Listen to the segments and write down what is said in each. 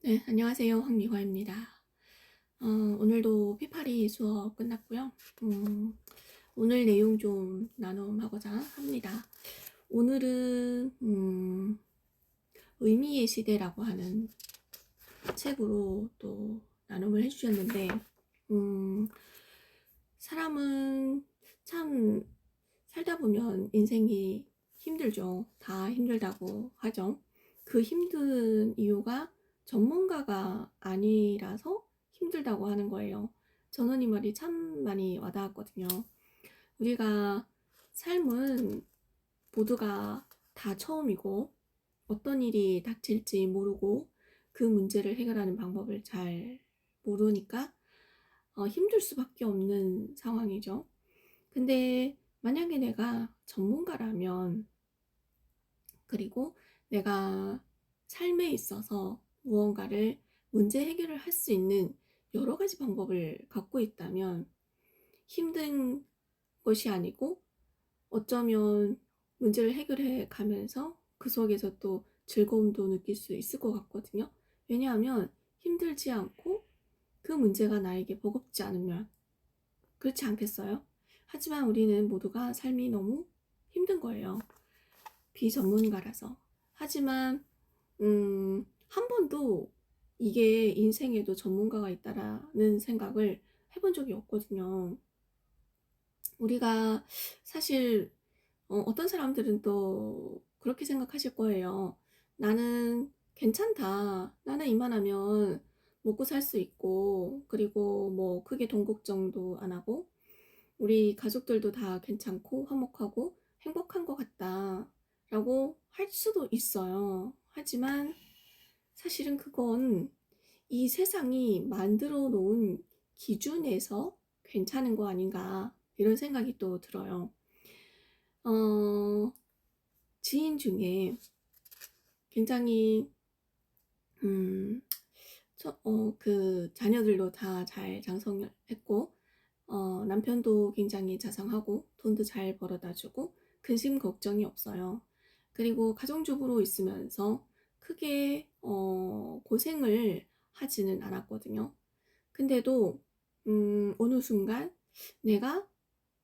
네, 안녕하세요. 황미화입니다. 오늘도 피파리 수업 끝났고요. 오늘 내용 좀 나눔하고자 합니다. 오늘은 의미의 시대라고 하는 책으로 또 나눔을 해주셨는데, 음, 사람은 참 살다 보면 인생이 힘들죠. 다 힘들다고 하죠. 그 힘든 이유가 전문가가 아니라서 힘들다고 하는 거예요. 저는 이 말이 참 많이 와닿았거든요. 우리가 삶은 모두가 다 처음이고 어떤 일이 닥칠지 모르고 그 문제를 해결하는 방법을 잘 모르니까 힘들 수밖에 없는 상황이죠. 근데 만약에 내가 전문가라면, 그리고 내가 삶에 있어서 무언가를 문제 해결을 할 수 있는 여러 가지 방법을 갖고 있다면 힘든 것이 아니고 어쩌면 문제를 해결해 가면서 그 속에서 또 즐거움도 느낄 수 있을 것 같거든요. 왜냐하면 힘들지 않고 그 문제가 나에게 버겁지 않으면, 그렇지 않겠어요? 하지만 우리는 모두가 삶이 너무 힘든 거예요. 비전문가라서. 하지만 한 번도 이게 인생에도 전문가가 있다라는 생각을 해본 적이 없거든요. 우리가 사실 어떤 사람들은 또 그렇게 생각하실 거예요. 나는 괜찮다. 나는 이만하면 먹고 살 수 있고, 그리고 뭐 크게 돈 걱정도 안 하고, 우리 가족들도 다 괜찮고 화목하고 행복한 것 같다 라고 할 수도 있어요. 하지만 사실은 그건 이 세상이 만들어 놓은 기준에서 괜찮은 거 아닌가, 이런 생각이 또 들어요. 지인 중에 굉장히 음, 그 자녀들도 다 잘 장성했고, 남편도 굉장히 자상하고 돈도 잘 벌어다 주고 근심 걱정이 없어요. 그리고 가정주부로 있으면서 크게 고생을 하지는 않았거든요. 근데도 어느 순간 내가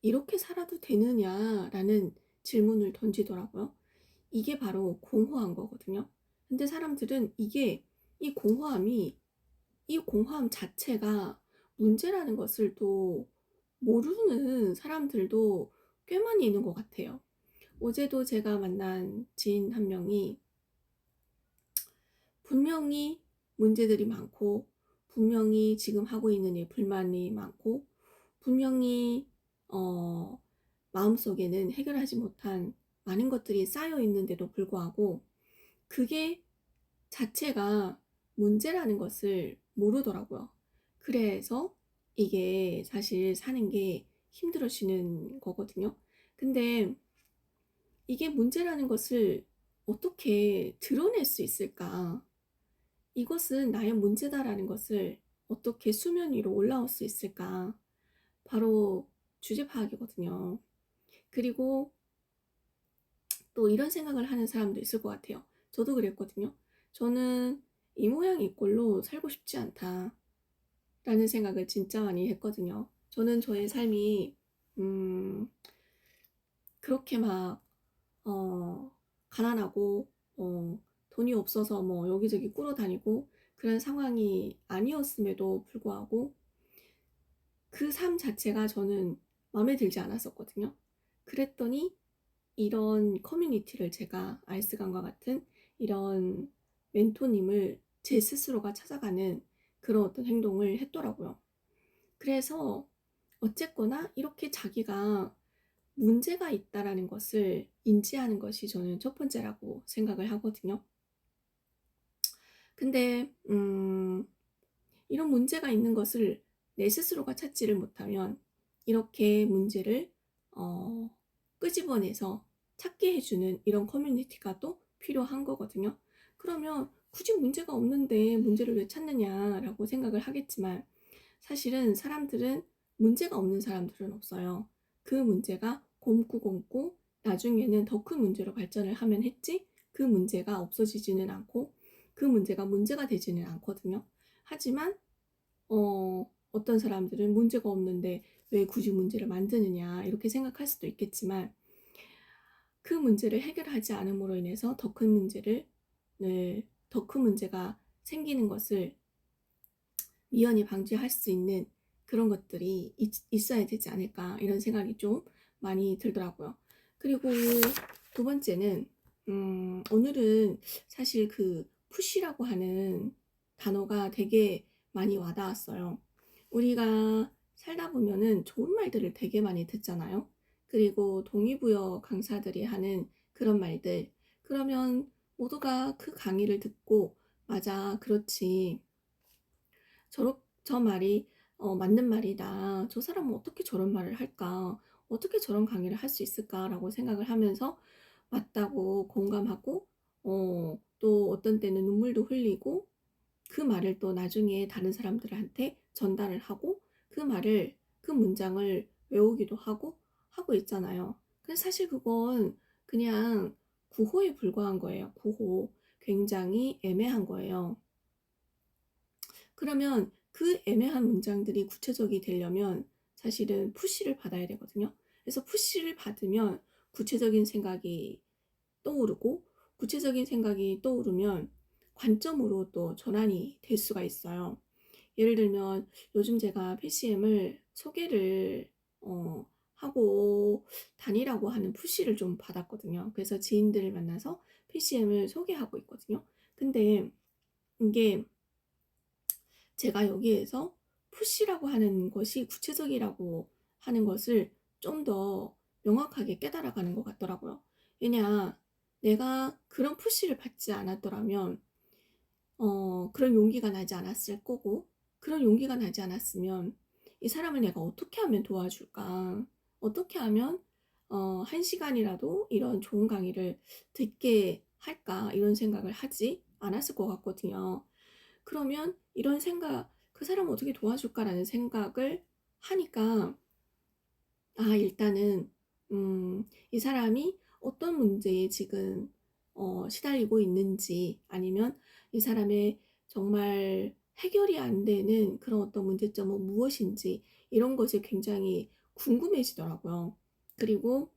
이렇게 살아도 되느냐라는 질문을 던지더라고요. 이게 바로 공허한 거거든요. 근데 사람들은 이 공허함이 이 공허함 자체가 문제라는 것을 또 모르는 사람들도 꽤 많이 있는 것 같아요. 어제도 제가 만난 지인 한 명이 분명히 문제들이 많고, 분명히 지금 하고 있는 일 불만이 많고, 분명히 마음속에는 해결하지 못한 많은 것들이 쌓여 있는데도 불구하고 그게 자체가 문제라는 것을 모르더라고요. 그래서 이게 사실 사는 게 힘들어지는 거거든요. 근데 이게 문제라는 것을 어떻게 드러낼 수 있을까? 이것은 나의 문제다라는 것을 어떻게 수면 위로 올라올 수 있을까? 바로 주제 파악이거든요. 그리고 또 이런 생각을 하는 사람도 있을 것 같아요. 저도 그랬거든요. 저는 이 모양 이 꼴로 살고 싶지 않다 라는 생각을 진짜 많이 했거든요. 저는 저의 삶이 음, 그렇게 막 가난하고 돈이 없어서 뭐 여기저기 꾸러다니고 그런 상황이 아니었음에도 불구하고 그 삶 자체가 저는 마음에 들지 않았었거든요. 그랬더니 이런 커뮤니티를, 제가 알스강과 같은 이런 멘토님을 제 스스로가 찾아가는 그런 어떤 행동을 했더라고요. 그래서 어쨌거나 이렇게 자기가 문제가 있다라는 것을 인지하는 것이 저는 첫 번째라고 생각을 하거든요. 근데 이런 문제가 있는 것을 내 스스로가 찾지를 못하면 이렇게 문제를 어, 끄집어내서 찾게 해주는 이런 커뮤니티가 또 필요한 거거든요. 그러면 굳이 문제가 없는데 문제를 왜 찾느냐라고 생각을 하겠지만, 사실은 사람들은 문제가 없는 사람들은 없어요. 그 문제가 곰고 나중에는 더 큰 문제로 발전을 하면 했지, 그 문제가 없어지지는 않고 그 문제가 되지는 않거든요. 하지만 어떤 사람들은 문제가 없는데 왜 굳이 문제를 만드느냐 이렇게 생각할 수도 있겠지만, 그 문제를 해결하지 않음으로 인해서 더 큰 문제가 생기는 것을 미연히 방지할 수 있는 그런 것들이 있어야 되지 않을까, 이런 생각이 좀 많이 들더라고요. 그리고 두 번째는, 오늘은 사실 그 푸시라고 하는 단어가 되게 많이 와닿았어요. 우리가 살다 보면은 좋은 말들을 되게 많이 듣잖아요. 그리고 동기부여 강사들이 하는 그런 말들. 그러면 모두가 그 강의를 듣고, 맞아, 그렇지. 저 말이 맞는 말이다. 저 사람은 어떻게 저런 말을 할까? 어떻게 저런 강의를 할 수 있을까라고 생각을 하면서 맞다고 공감하고, 또 어떤 때는 눈물도 흘리고, 그 말을 또 나중에 다른 사람들한테 전달을 하고, 그 문장을 외우기도 하고 있잖아요. 근데 사실 그건 그냥 구호에 불과한 거예요. 구호. 굉장히 애매한 거예요. 그러면 그 애매한 문장들이 구체적이 되려면 사실은 푸시를 받아야 되거든요. 그래서 푸시를 받으면 구체적인 생각이 떠오르고, 구체적인 생각이 떠오르면 관점으로 또 전환이 될 수가 있어요. 예를 들면 요즘 제가 PCM을 소개를 하고 다니라고 하는 푸시를 좀 받았거든요. 그래서 지인들을 만나서 PCM을 소개하고 있거든요. 근데 이게 제가 여기에서 푸시라고 하는 것이 구체적이라고 하는 것을 좀 더 명확하게 깨달아가는 것 같더라고요. 왜냐, 내가 그런 푸시를 받지 않았더라면 그런 용기가 나지 않았을 거고, 그런 용기가 나지 않았으면 이 사람을 내가 어떻게 하면 도와줄까? 어떻게 하면 1시간이라도 이런 좋은 강의를 듣게 할까? 이런 생각을 하지 않았을 것 같거든요. 그러면 이런 생각, 그 사람을 어떻게 도와줄까라는 생각을 하니까, 일단은 이 사람이 어떤 문제에 지금 시달리고 있는지, 아니면 이 사람의 정말 해결이 안 되는 그런 어떤 문제점은 무엇인지, 이런 것이 굉장히 궁금해지더라고요. 그리고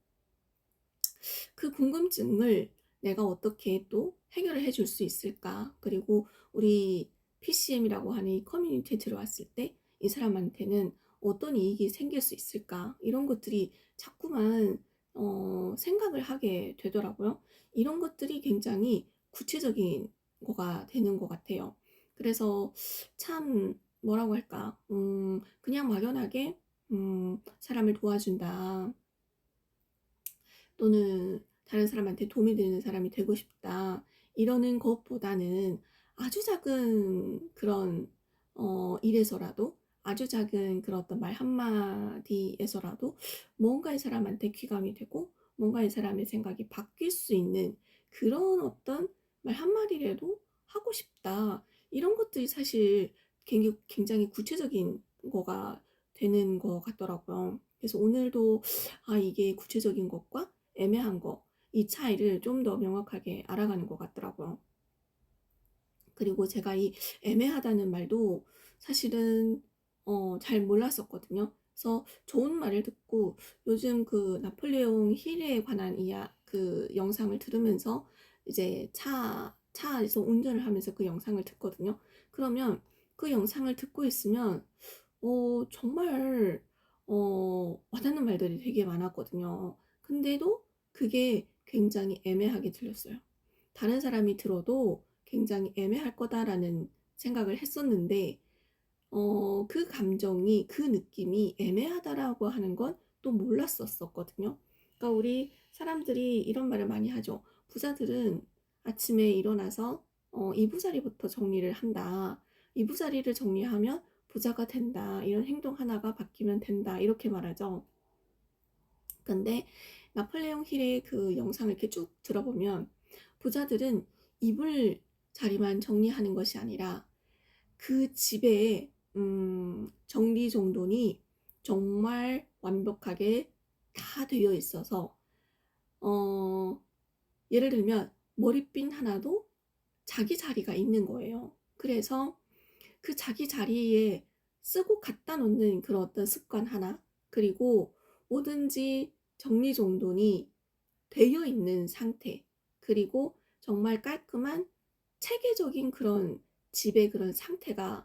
그 궁금증을 내가 어떻게 또 해결을 해줄 수 있을까? 그리고 우리 PCM이라고 하는 이 커뮤니티에 들어왔을 때 이 사람한테는 어떤 이익이 생길 수 있을까? 이런 것들이 자꾸만 생각을 하게 되더라고요. 이런 것들이 굉장히 구체적인 거가 되는 것 같아요. 그래서 참 뭐라고 할까? 그냥 막연하게 사람을 도와준다, 또는 다른 사람한테 도움이 되는 사람이 되고 싶다, 이러는 것보다는 아주 작은 그런 일에서라도, 아주 작은 그런 어떤 말 한마디에서라도 뭔가 이 사람한테 귀감이 되고, 뭔가 이 사람의 생각이 바뀔 수 있는 그런 어떤 말 한마디라도 하고 싶다, 이런 것들이 사실 굉장히 구체적인 거가 되는 것 같더라고요. 그래서 오늘도 이게 구체적인 것과 애매한 거, 이 차이를 좀 더 명확하게 알아가는 것 같더라고요. 그리고 제가 이 애매하다는 말도 사실은 잘 몰랐었거든요. 그래서 좋은 말을 듣고, 요즘 그 나폴레옹 힐에 관한 그 영상을 들으면서 이제 차에서 운전을 하면서 그 영상을 듣거든요. 그러면 그 영상을 듣고 있으면 정말 와닿는 말들이 되게 많았거든요. 근데도 그게 굉장히 애매하게 들렸어요. 다른 사람이 들어도 굉장히 애매할 거다라는 생각을 했었는데, 그 감정이, 그 느낌이 애매하다라고 하는 건 또 몰랐었거든요. 그러니까 우리 사람들이 이런 말을 많이 하죠. 부자들은 아침에 일어나서 이부자리부터 정리를 한다. 이부자리를 정리하면 부자가 된다. 이런 행동 하나가 바뀌면 된다. 이렇게 말하죠. 근데 나폴레옹 힐의 그 영상을 이렇게 쭉 들어보면, 부자들은 이불 자리만 정리하는 것이 아니라 그 집에 정리정돈이 정말 완벽하게 다 되어 있어서, 예를 들면 머리핀 하나도 자기 자리가 있는 거예요. 그래서 그 자기 자리에 쓰고 갖다 놓는 그런 어떤 습관 하나, 그리고 뭐든지 정리정돈이 되어 있는 상태, 그리고 정말 깔끔한 체계적인 그런 집의 그런 상태가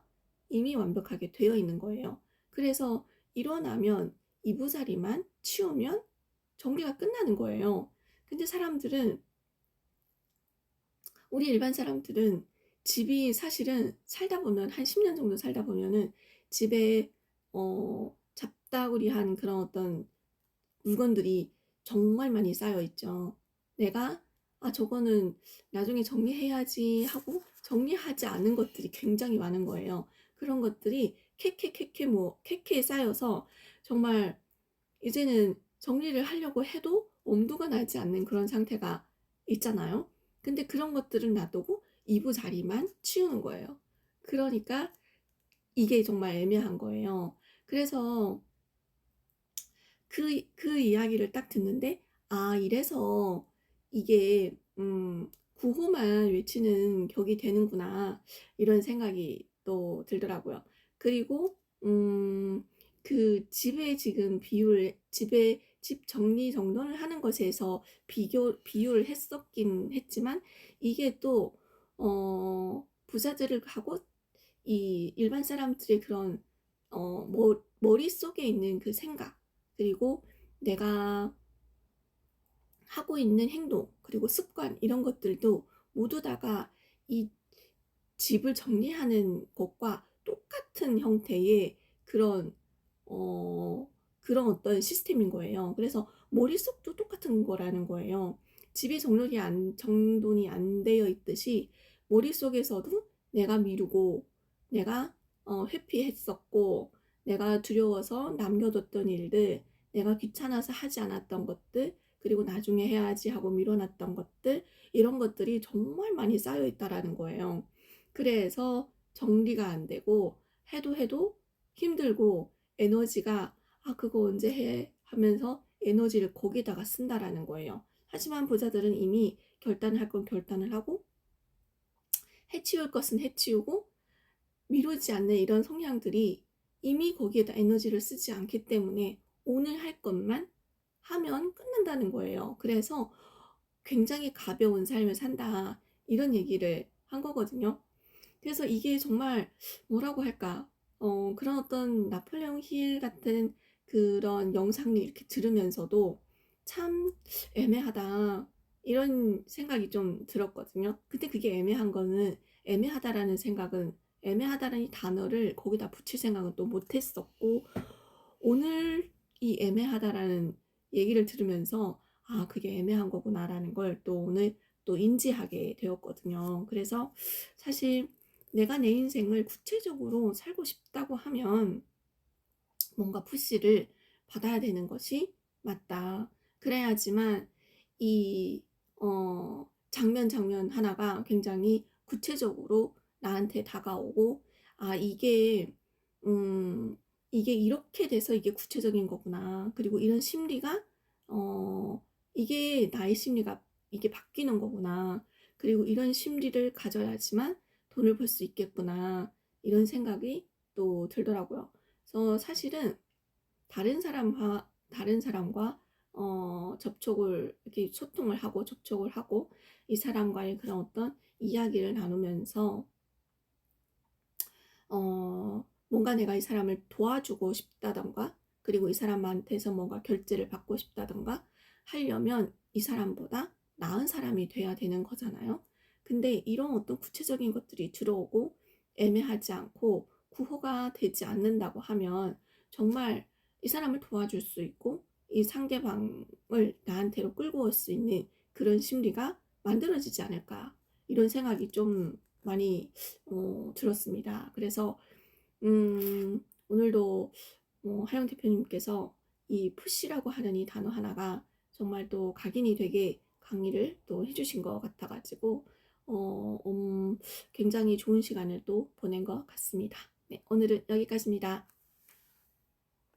이미 완벽하게 되어 있는 거예요. 그래서 일어나면 이부자리만 치우면 정리가 끝나는 거예요. 근데 우리 일반 사람들은 집이 사실은 살다 보면 한 10년 정도 살다 보면은 집에 잡다구리한 그런 어떤 물건들이 정말 많이 쌓여 있죠. 내가 저거는 나중에 정리해야지 하고 정리하지 않은 것들이 굉장히 많은 거예요. 그런 것들이 캐캐 쌓여서 정말 이제는 정리를 하려고 해도 엄두가 나지 않는 그런 상태가 있잖아요. 근데 그런 것들은 놔두고 이부자리만 치우는 거예요. 그러니까 이게 정말 애매한 거예요. 그래서 그 이야기를 딱 듣는데, 이래서 이게 구호만 외치는 격이 되는구나, 이런 생각이 또 들더라고요. 그리고 그 집에 지금 집 정리 정돈을 하는 것에서 비유를 했었긴 했지만, 이게 또 부자들을 하고 이 일반 사람들의 그런 머릿속에 있는 그 생각, 그리고 내가 하고 있는 행동, 그리고 습관, 이런 것들도 모두 다가 이 집을 정리하는 것과 똑같은 형태의 그런 어 그런 어떤 시스템인 거예요. 그래서 머릿속도 똑같은 거라는 거예요. 집이 정돈이 안 되어 있듯이 머릿속에서도 내가 미루고, 내가 회피했었고, 내가 두려워서 남겨뒀던 일들, 내가 귀찮아서 하지 않았던 것들, 그리고 나중에 해야지 하고 미뤄놨던 것들, 이런 것들이 정말 많이 쌓여 있다라는 거예요. 그래서 정리가 안 되고, 해도 힘들고, 에너지가 그거 언제 해 하면서 에너지를 거기다가 쓴다라는 거예요. 하지만 부자들은 이미 결단을 할 건 결단을 하고, 해치울 것은 해치우고, 미루지 않는 이런 성향들이 이미 거기에다 에너지를 쓰지 않기 때문에 오늘 할 것만 하면 끝난다는 거예요. 그래서 굉장히 가벼운 삶을 산다, 이런 얘기를 한 거거든요. 그래서 이게 정말 뭐라고 할까, 그런 어떤 나폴레옹 힐 같은 그런 영상을 이렇게 들으면서도 참 애매하다, 이런 생각이 좀 들었거든요. 근데 그게 애매하다라는 생각은, 애매하다라는 이 단어를 거기다 붙일 생각은 또 못했었고, 오늘 이 애매하다라는 얘기를 들으면서 그게 애매한 거구나라는 걸 또 오늘 또 인지하게 되었거든요. 그래서 사실 내가 내 인생을 구체적으로 살고 싶다고 하면 뭔가 푸시를 받아야 되는 것이 맞다. 그래야지만 이 장면 하나가 굉장히 구체적으로 나한테 다가오고, 이게 이게 이렇게 돼서 이게 구체적인 거구나. 그리고 이런 심리가 이게 나의 심리가 이게 바뀌는 거구나. 그리고 이런 심리를 가져야지만 돈을 벌 수 있겠구나, 이런 생각이 또 들더라고요. 그래서 사실은 다른 사람과 접촉을 이렇게 소통을 하고 접촉을 하고, 이 사람과의 그런 어떤 이야기를 나누면서 뭔가 내가 이 사람을 도와주고 싶다던가, 그리고 이 사람한테서 뭔가 결제를 받고 싶다던가 하려면 이 사람보다 나은 사람이 돼야 되는 거잖아요. 근데 이런 어떤 구체적인 것들이 들어오고 애매하지 않고 구호가 되지 않는다고 하면, 정말 이 사람을 도와줄 수 있고 이 상대방을 나한테로 끌고 올 수 있는 그런 심리가 만들어지지 않을까, 이런 생각이 좀 많이 들었습니다. 그래서 오늘도 하영 대표님께서 이 푸시라고 하는 이 단어 하나가 정말 또 각인이 되게 강의를 또 해주신 것 같아가지고 굉장히 좋은 시간을 또 보낸 것 같습니다. 네, 오늘은 여기까지입니다.